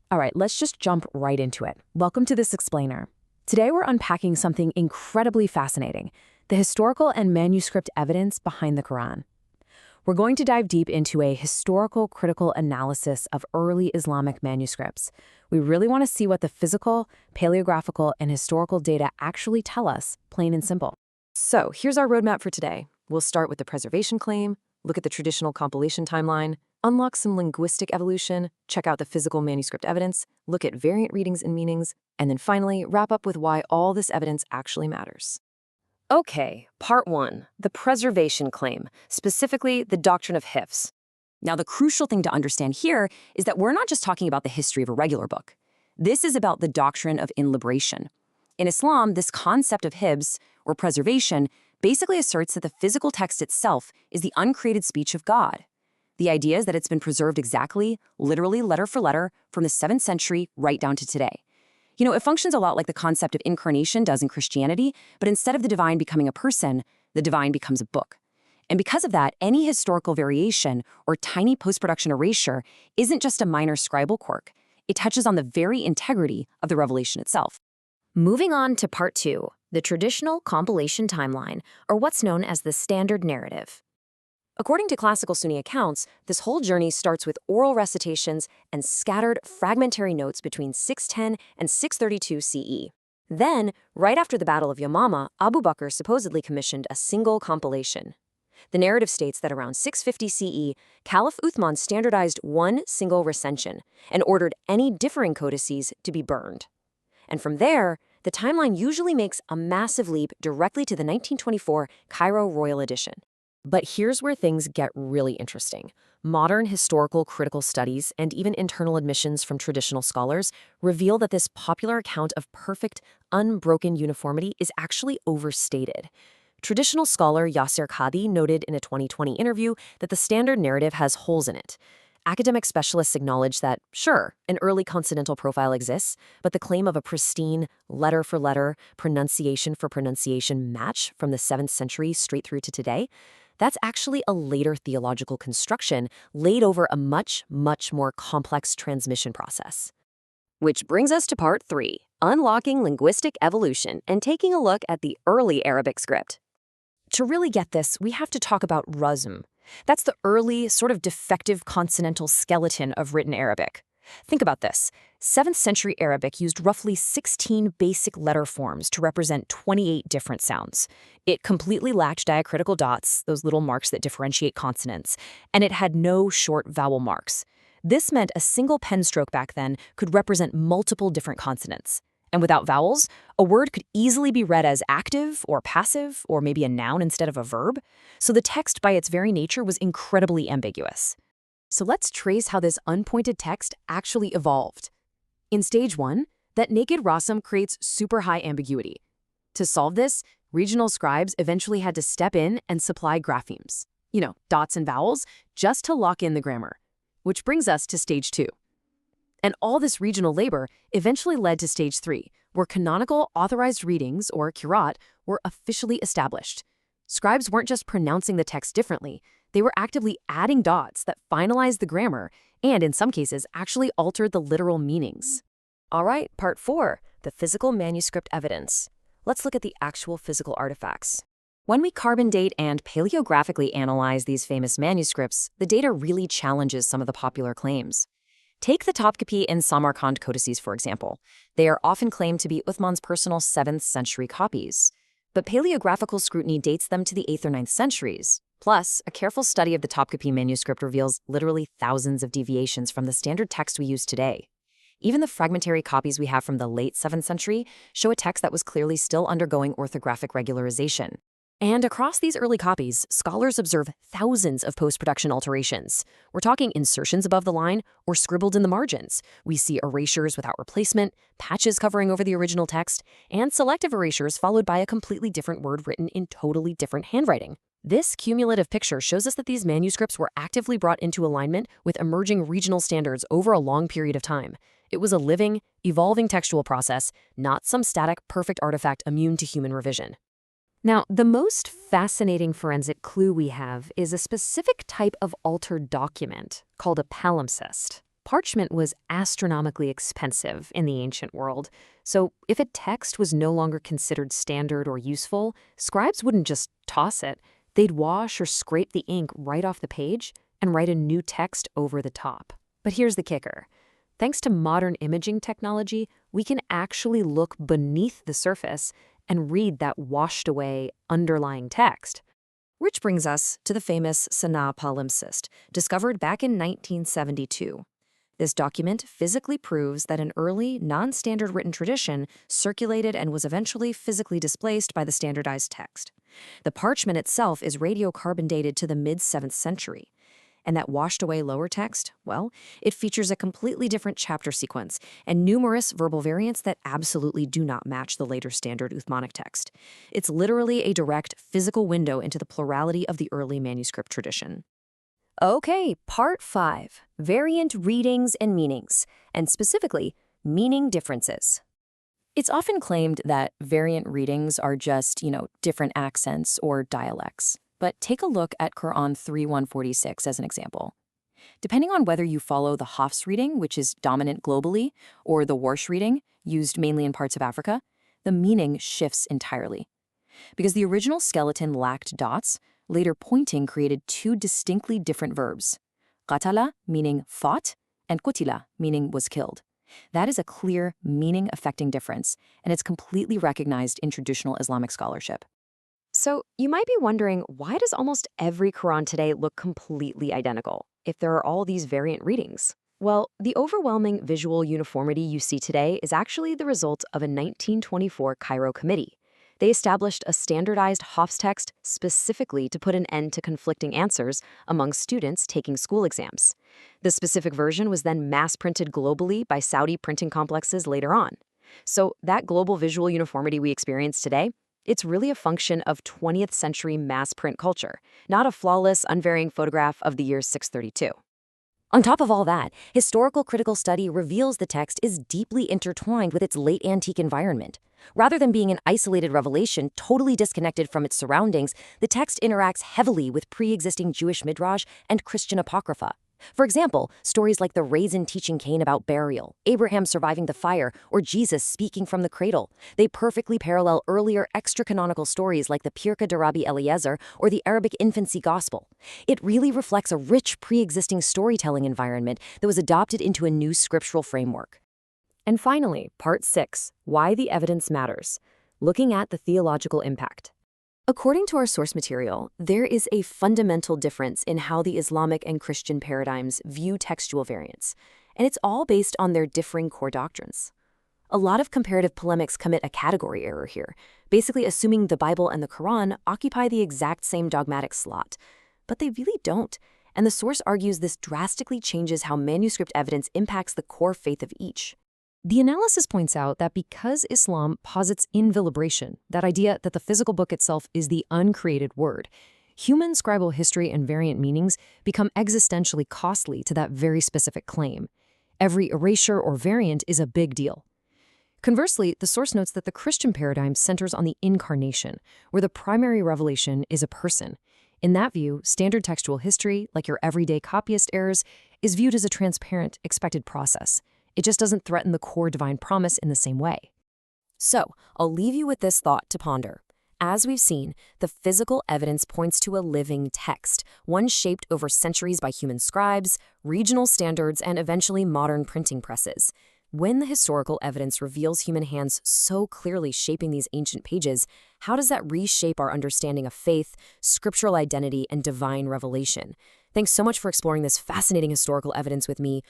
All right, let's just jump right into it. Welcome to This Explainer. Today we're unpacking something incredibly fascinating, the historical and manuscript evidence behind the Quran. We're going to dive deep into a historical critical analysis of early Islamic manuscripts. We really want to see what the physical, paleographical, and historical data actually tell us, plain and simple. So here's our roadmap for today. We'll start with the preservation claim, look at the traditional compilation timeline, unlock some linguistic evolution, check out the physical manuscript evidence, look at variant readings and meanings, and then finally wrap up with why all this evidence actually matters. Okay, part 1, the preservation claim, specifically the doctrine of Hifz. Now, the crucial thing to understand here is that we're not just talking about the history of a regular book. This is about the doctrine of inlibration. In Islam, this concept of Hifz, or preservation, basically asserts that the physical text itself is the uncreated speech of God. The idea is that it's been preserved exactly, literally letter for letter, from the 7th century right down to today. You know, it functions a lot like the concept of incarnation does in Christianity, but instead of the divine becoming a person, the divine becomes a book. And because of that, any historical variation or tiny post-production erasure isn't just a minor scribal quirk. It touches on the very integrity of the revelation itself. Moving on to part 2, the traditional compilation timeline, or what's known as the standard narrative. According to classical Sunni accounts, this whole journey starts with oral recitations and scattered fragmentary notes between 610 and 632 CE. Then, right after the Battle of Yamama, Abu Bakr supposedly commissioned a single compilation. The narrative states that around 650 CE, Caliph Uthman standardized one single recension and ordered any differing codices to be burned. And from there, the timeline usually makes a massive leap directly to the 1924 Cairo Royal edition. But here's where things get really interesting. Modern historical critical studies and even internal admissions from traditional scholars reveal that this popular account of perfect, unbroken uniformity is actually overstated. Traditional scholar Yasir Qadhi noted in a 2020 interview that the standard narrative has holes in it. Academic specialists acknowledge that, sure, an early consonantal profile exists, but the claim of a pristine, letter-for-letter, pronunciation-for-pronunciation match from the 7th century straight through to today, that's actually a later theological construction laid over a much, much more complex transmission process. Which brings us to part 3, unlocking linguistic evolution and taking a look at the early Arabic script. To really get this, we have to talk about Rasm. That's the early, sort of defective consonantal skeleton of written Arabic. Think about this. 7th century Arabic used roughly 16 basic letter forms to represent 28 different sounds. It completely lacked diacritical dots, those little marks that differentiate consonants, and it had no short vowel marks. This meant a single pen stroke back then could represent multiple different consonants. And without vowels, a word could easily be read as active or passive or maybe a noun instead of a verb. So the text by its very nature was incredibly ambiguous. So let's trace how this unpointed text actually evolved. In stage 1, that naked Rasm creates super high ambiguity. To solve this, regional scribes eventually had to step in and supply graphemes, dots and vowels, just to lock in the grammar. Which brings us to stage 2. And all this regional labor eventually led to stage 3, where canonical authorized readings, or qira'at, were officially established. Scribes weren't just pronouncing the text differently, they were actively adding dots that finalized the grammar and, in some cases, actually altered the literal meanings. All right, part 4, the physical manuscript evidence. Let's look at the actual physical artifacts. When we carbon date and paleographically analyze these famous manuscripts, the data really challenges some of the popular claims. Take the Topkapi and Samarkand codices, for example. They are often claimed to be Uthman's personal 7th century copies. But paleographical scrutiny dates them to the 8th or 9th centuries. Plus, a careful study of the Topkapi manuscript reveals literally thousands of deviations from the standard text we use today. Even the fragmentary copies we have from the late 7th century show a text that was clearly still undergoing orthographic regularization. And across these early copies, scholars observe thousands of post-production alterations. We're talking insertions above the line or scribbled in the margins. We see erasures without replacement, patches covering over the original text, and selective erasures followed by a completely different word written in totally different handwriting. This cumulative picture shows us that these manuscripts were actively brought into alignment with emerging regional standards over a long period of time. It was a living, evolving textual process, not some static, perfect artifact immune to human revision. Now, the most fascinating forensic clue we have is a specific type of altered document called a palimpsest. Parchment was astronomically expensive in the ancient world, so if a text was no longer considered standard or useful, scribes wouldn't just toss it. They'd wash or scrape the ink right off the page and write a new text over the top. But here's the kicker. Thanks to modern imaging technology, we can actually look beneath the surface and read that washed-away underlying text. Which brings us to the famous Sanaa Palimpsest, discovered back in 1972. This document physically proves that an early, non-standard written tradition circulated and was eventually physically displaced by the standardized text. The parchment itself is radiocarbon dated to the mid-7th century. And that washed-away lower text, well, it features a completely different chapter sequence and numerous verbal variants that absolutely do not match the later standard Uthmanic text. It's literally a direct physical window into the plurality of the early manuscript tradition. Okay, Part 5, Variant Readings and Meanings, and specifically, meaning differences. It's often claimed that variant readings are just, different accents or dialects. But take a look at Quran 3:146 as an example. Depending on whether you follow the Hafs reading, which is dominant globally, or the Warsh reading, used mainly in parts of Africa, the meaning shifts entirely. Because the original skeleton lacked dots, later pointing created two distinctly different verbs. Qatala, meaning fought, and qutila, meaning was killed. That is a clear, meaning-affecting difference, and it's completely recognized in traditional Islamic scholarship. So you might be wondering, why does almost every Quran today look completely identical if there are all these variant readings? Well, the overwhelming visual uniformity you see today is actually the result of a 1924 Cairo committee. They established a standardized Hafs text specifically to put an end to conflicting answers among students taking school exams. The specific version was then mass-printed globally by Saudi printing complexes later on. So that global visual uniformity we experience today, it's really a function of 20th century mass print culture, not a flawless, unvarying photograph of the year 632. On top of all that, historical critical study reveals the text is deeply intertwined with its late antique environment. Rather than being an isolated revelation totally disconnected from its surroundings, the text interacts heavily with pre-existing Jewish midrash and Christian apocrypha. For example, stories like the raisin teaching Cain about burial, Abraham surviving the fire, or Jesus speaking from the cradle. They perfectly parallel earlier extra-canonical stories like the Pirkei de Rabbi Eliezer or the Arabic infancy gospel. It really reflects a rich pre-existing storytelling environment that was adopted into a new scriptural framework. And finally, Part 6, Why the Evidence Matters, looking at the theological impact. According to our source material, there is a fundamental difference in how the Islamic and Christian paradigms view textual variants, and it's all based on their differing core doctrines. A lot of comparative polemics commit a category error here, basically assuming the Bible and the Quran occupy the exact same dogmatic slot. But they really don't, and the source argues this drastically changes how manuscript evidence impacts the core faith of each. The analysis points out that because Islam posits inlibration, that idea that the physical book itself is the uncreated word, human scribal history and variant meanings become existentially costly to that very specific claim. Every erasure or variant is a big deal. Conversely, the source notes that the Christian paradigm centers on the incarnation, where the primary revelation is a person. In that view, standard textual history, like your everyday copyist errors, is viewed as a transparent, expected process. It just doesn't threaten the core divine promise in the same way. So, I'll leave you with this thought to ponder. As we've seen, the physical evidence points to a living text, one shaped over centuries by human scribes, regional standards, and eventually modern printing presses. When the historical evidence reveals human hands so clearly shaping these ancient pages, how does that reshape our understanding of faith, scriptural identity, and divine revelation? Thanks so much for exploring this fascinating historical evidence with me.